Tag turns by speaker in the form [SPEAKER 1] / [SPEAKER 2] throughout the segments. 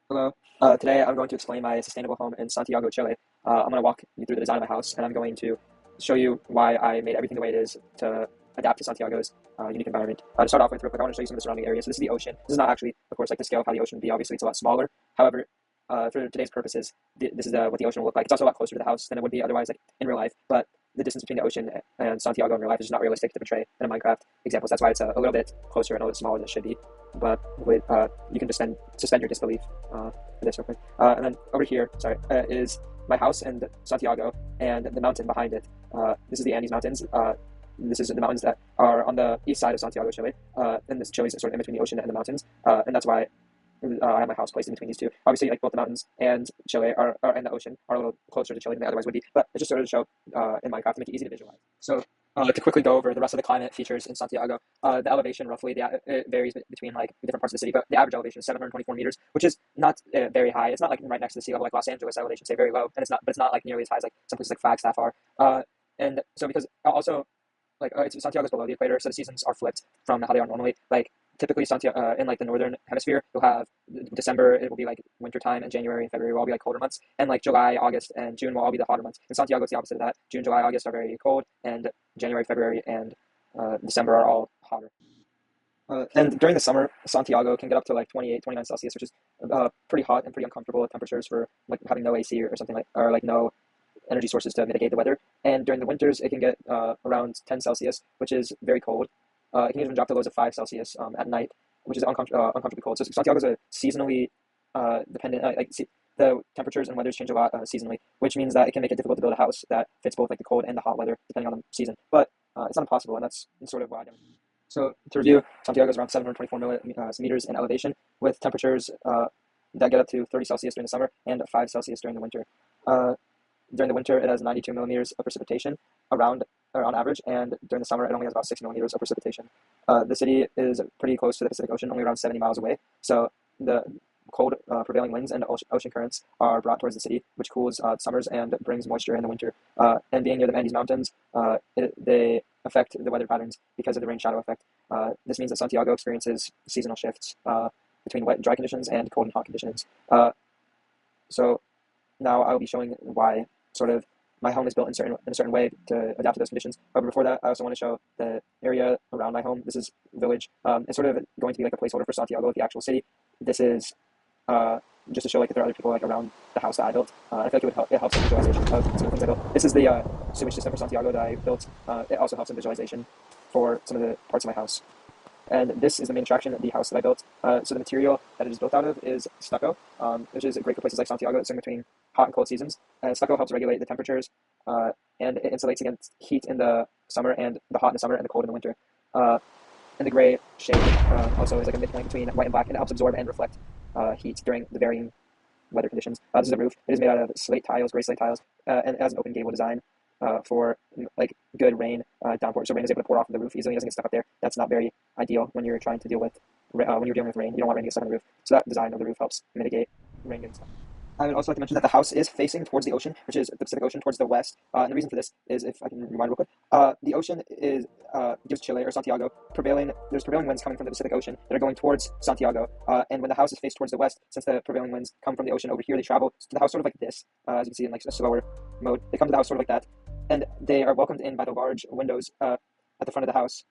[SPEAKER 1] Hello. Today I'm going to explain my sustainable home in Santiago, Chile. I'm going to walk you through the design of my house, and I'm going to show you why I made everything the way it is to adapt to Santiago's unique environment. To start off with, real quick, I want to show you some of the surrounding areas. So this is the ocean. This is not actually, of course, like the scale of how the ocean would be. Obviously, it's a lot smaller. However, for today's purposes, this is what the ocean will look like. It's also a lot closer to the house than it would be otherwise, like in real life. But the distance between the ocean and Santiago in real life is just not realistic to portray in a Minecraft example. So that's why it's a little bit closer and a little bit smaller than it should be. But with you can just suspend your disbelief for this real quick. And then over here, sorry, is my house and Santiago and the mountain behind it. This is the Andes Mountains. This is the mountains that are on the east side of Santiago, Chile. And this Chile is sort of in between the ocean and the mountains. And that's why I have my house placed in between these two. Obviously, like both the mountains and Chile are in the ocean are a little closer to Chile than they otherwise would be. But it's just sort of to show in Minecraft to make it easy to visualize. So to quickly go over the rest of the climate features in Santiago, the elevation roughly it varies between like different parts of the city, but the average elevation is 724 meters, which is not very high. It's not like right next to the sea level like Los Angeles elevation, say very low, and it's not like nearly as high as like some places like Flagstaff are. And so because also like Santiago's below the equator, so the seasons are flipped from how they are normally. Like typically Santiago in like the northern hemisphere, you'll have December, it will be like winter time, and January and February will all be like colder months, and like July, August, and June will all be the hotter months. In Santiago, it's the opposite of that. June, July, August are very cold, and January, February, and December are all hotter. And during the summer, Santiago can get up to like 28, 29 Celsius, which is pretty hot and pretty uncomfortable temperatures for like having no AC or something like, or like no energy sources to mitigate the weather. And during the winters, it can get around 10 Celsius, which is very cold. It can even drop to lows of 5 Celsius at night, which is uncomfortably cold. So Santiago is a seasonally dependent, the temperatures and weathers change a lot seasonally, which means that it can make it difficult to build a house that fits both like the cold and the hot weather, depending on the season. But it's not impossible, and that's sort of why I don't. So to review, Santiago is around 724 meters in elevation, with temperatures that get up to 30 Celsius during the summer and 5 Celsius during the winter. Uh, During the winter, it has 92 millimeters of precipitation around or on average, and during the summer, it only has about 6 millimeters of precipitation. The city is pretty close to the Pacific Ocean, only around 70 miles away. So the cold prevailing winds and ocean currents are brought towards the city, which cools summers and brings moisture in the winter. And being near the Andes Mountains, they affect the weather patterns because of the rain shadow effect. This means that Santiago experiences seasonal shifts between wet and dry conditions and cold and hot conditions. So now I'll be showing why sort of my home is built in a certain way to adapt to those conditions. But before that, I also want to show the area around my home. This is village. It's sort of going to be like a placeholder for Santiago, the actual city. This is just to show like that there are other people like around the house that I built. I feel like it helps in visualization of some of the things I built. This is the sewage system for Santiago that I built. It also helps in visualization for some of the parts of my house. And this is the main attraction of the house that I built. So the material that it is built out of is stucco, which is great for places like Santiago. It's in between hot and cold seasons. And stucco helps regulate the temperatures, and it insulates against heat in the summer and the hot in the summer and the cold in the winter. And the gray shade also is like a midpoint between white and black, and it helps absorb and reflect heat during the varying weather conditions. This is a roof. It is made out of slate tiles, gray slate tiles, and it has an open gable design for like good rain downpour. So rain is able to pour off the roof easily. It doesn't get stuck up there. That's not very ideal when you're trying to deal with when you're dealing with rain. You don't want rain to get stuck on the roof. So that design of the roof helps mitigate rain getting stuck. I would also like to mention that the house is facing towards the ocean, which is the Pacific Ocean, towards the west. And the reason for this is, if I can rewind real quick, the ocean is gives Chile or Santiago prevailing. There's prevailing winds coming from the Pacific Ocean that are going towards Santiago. And when the house is faced towards the west, since the prevailing winds come from the ocean over here, they travel to the house sort of like this, as you can see in like a slower mode. They come to the house sort of like that, and they are welcomed in by the large windows at the front of the house.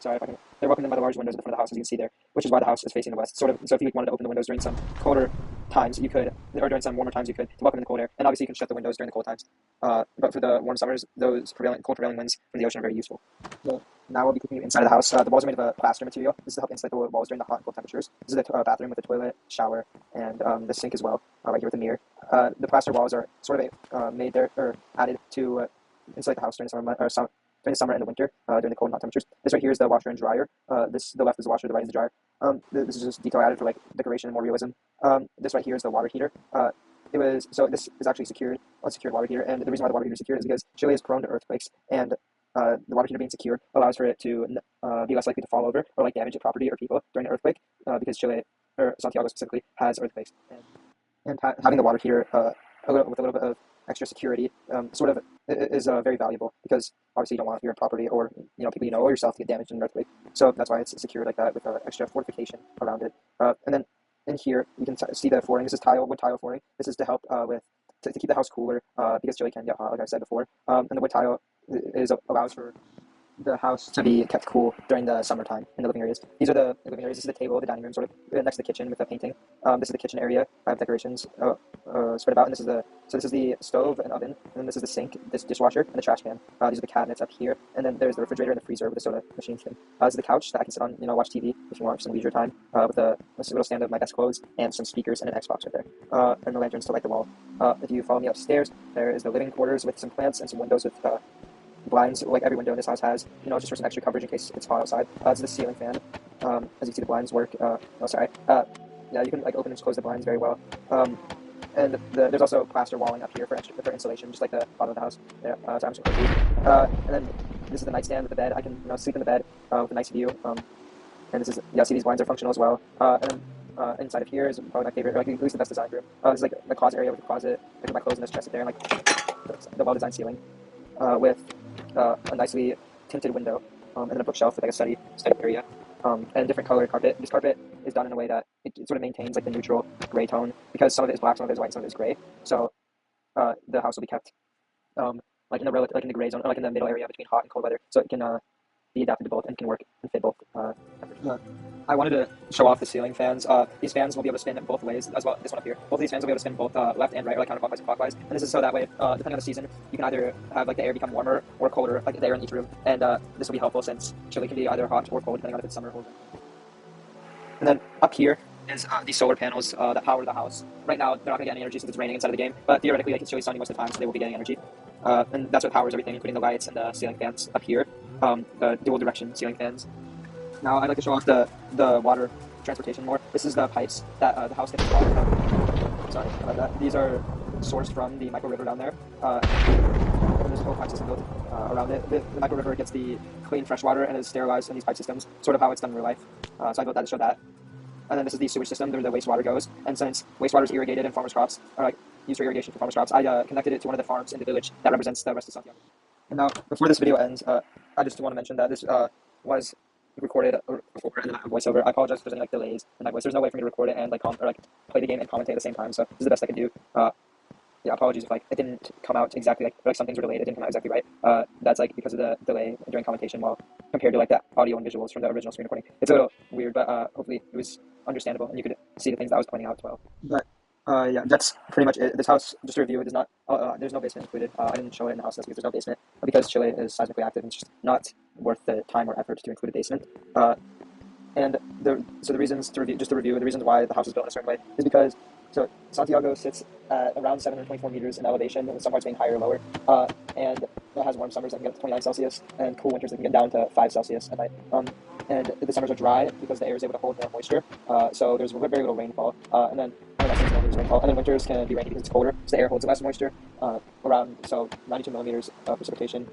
[SPEAKER 1] Sorry if I can. They're welcomed in by the large windows at the front of the house, as you can see there, which is why the house is facing the west. Sort of. So if you wanted to open the windows during some colder times, you could, or during some warmer times, you could to welcome in the cold air. And obviously, you can shut the windows during the cold times. But for the warm summers, those cold prevailing winds from the ocean are very useful. So now we'll be cooking inside of the house. The walls are made of a plaster material. This is to help insulate the walls during the hot and cold temperatures. This is the bathroom with the toilet, shower, and the sink as well, right here with the mirror. The plaster walls are sort of made there or added to insulate the house during the summer and the winter, during the cold and hot temperatures. This right here is the washer and dryer. The left is the washer, the right is the dryer. This is just detail added for like decoration and more realism. This right here is the water heater. This is actually a secured water heater, and the reason why the water heater is secured is because Chile is prone to earthquakes, and the water heater being secured allows for it to be less likely to fall over or like damage a property or people during an earthquake, because Chile or Santiago specifically has earthquakes, and having the water heater with a little bit of extra security sort of is very valuable, because obviously you don't want your property or people or yourself to get damaged in an earthquake. So that's why it's secured like that with extra fortification around it. And then in here you can see the flooring. This is wood tile flooring. This is to help to keep the house cooler because Chile can get hot, like I said before. And the wood tile allows for the house to be kept cool during the summertime in the living areas. These are the living areas. This is the table, the dining room, sort of next to the kitchen with the painting. This is the kitchen area. I have decorations spread about, and this is the stove and oven, and then this is the sink, this dishwasher, and the trash can. These are the cabinets up here, and then there's the refrigerator and the freezer with the soda machine thing. This is the couch that I can sit on, watch TV if you want for some leisure time, with a little stand of my best clothes and some speakers and an Xbox right there, and the lanterns to light the wall. If you follow me upstairs, there is the living quarters with some plants and some windows with blinds, like every window in this house has, just for some extra coverage in case it's hot outside. This is the ceiling fan. As you can see, the blinds work. Yeah, you can like open and close the blinds very well. And there's also plaster walling up here for insulation, just like the bottom of the house. Yeah, so I'm just going to and then this is the nightstand with the bed. I can sleep in the bed with a nice view. And this is see these blinds are functional as well. And inside of here is probably my favorite, or like at least the best design room. This is like the closet area with the closet. I put my clothes in this chest there, and like the well-designed ceiling with a nicely tinted window, and then a bookshelf with like a study area, and different colored carpet. This carpet is done in a way that it sort of maintains like the neutral gray tone because some of it is black, some of it is white, some of it is gray. So the house will be kept like in the gray zone, or like in the middle area between hot and cold weather, so it can be adapted to both and can work and fit both temperatures. I wanted to show off the ceiling fans. These fans will be able to spin both ways as well. This one up here. Both of these fans will be able to spin both left and right, or like counterclockwise and clockwise. And this is so that way, depending on the season, you can either have like the air become warmer or colder, like the air in each room. And this will be helpful since Chile can be either hot or cold depending on if it's summer or winter. And then up here is these solar panels that power the house. Right now, they're not going to get any energy since it's raining inside of the game, but theoretically, it's Chile sunny most of the time, so they will be getting energy. And that's what powers everything, including the lights and the ceiling fans up here, the dual direction ceiling fans. Now I'd like to show off the water transportation more. This is the pipes that the house gets water from. Sorry about that. These are sourced from the micro river down there. And there's a whole pipe system built around it. The micro river gets the clean fresh water and is sterilized in these pipe systems, sort of how it's done in real life. So I built that to show that. And then this is the sewage system where the wastewater goes. And since wastewater is irrigated and farmers' crops are like used for irrigation for farmers' crops, I connected it to one of the farms in the village that represents the rest of Santiago. And now, before this video ends, I just want to mention that this was recorded before and then I have voiceover. I apologize if there's any like delays in my voice. There's no way for me to record it and like play the game and commentate at the same time. So this is the best I can do. Yeah, apologies if like it didn't come out exactly like some things were delayed. It didn't come out exactly right. That's like because of the delay during commentation, while compared to like the audio and visuals from the original screen recording. It's a little weird, but hopefully it was understandable and you could see the things that I was pointing out as well. But yeah, that's pretty much it. This house, just to review, it does not. There's no basement included. I didn't show it in the house because there's no basement because Chile is seismically active and it's just not worth the time or effort to include a basement. And the reasons to review the reasons why the house is built in a certain way is because Santiago sits at around 724 meters in elevation, with some parts being higher or lower, and it has warm summers that can get up to 29 Celsius and cool winters that can get down to 5 Celsius at night. And the summers are dry because the air is able to hold the moisture, so there's very little rainfall, and then rainfall. And then winters can be rainy because it's colder, so the air holds less moisture. Around 92 millimeters of precipitation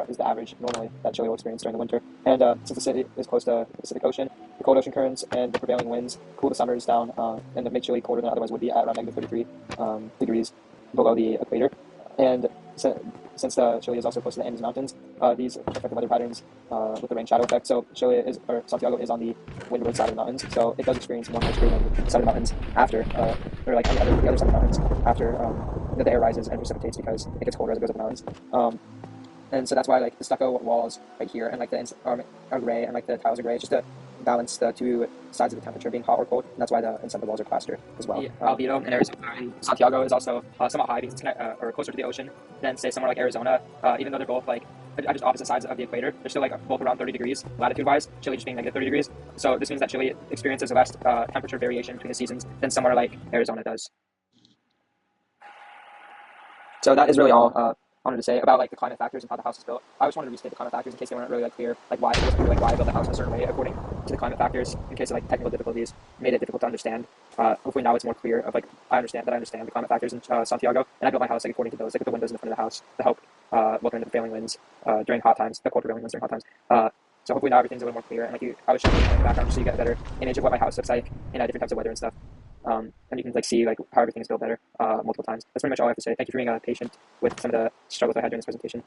[SPEAKER 1] is the average normally that Chile will experience during the winter. And since the city is close to the Pacific Ocean, the cold ocean currents and the prevailing winds cool the summers down and make Chile colder than otherwise would be at around negative 33 degrees below the equator. And since Chile is also close to the Andes Mountains, these affect the weather patterns with the rain shadow effect. So Santiago is on the windward side of the mountains, so it does experience more moisture than the side of the mountains after, or like the other side of the mountains after the air rises and precipitates because it gets colder as it goes up the mountains. And so that's why like the stucco walls right here and like the are gray and like the tiles are gray, just to balance the two sides of the temperature being hot or cold. And that's why the inside of the walls are plaster as well. The albedo in Arizona and Santiago is also somewhat high because it's or closer to the ocean than say somewhere like Arizona. Even though they're both like just opposite sides of the equator, they're still like both around 30 degrees latitude-wise. Chile just being negative 30 degrees. So this means that Chile experiences less temperature variation between the seasons than somewhere like Arizona does. So that is really all I wanted to say about like the climate factors and how the house is built. I just wanted to restate the climate factors in case they weren't really like clear, like why I built the house in a certain way according to the climate factors. In case of like technical difficulties made it difficult to understand. Hopefully now it's more clear of like I understand the climate factors in Santiago, and I built my house like according to those, like with the windows in the front of the house to help welcome in the prevailing winds during hot times, the cold prevailing winds during hot times. So hopefully now everything's a little more clear, and like I was showing you in the background so you get a better image of what my house looks like in different types of weather and stuff. And you can like see like how everything is built better multiple times. That's pretty much all I have to say. Thank you for being patient with some of the struggles I had during this presentation.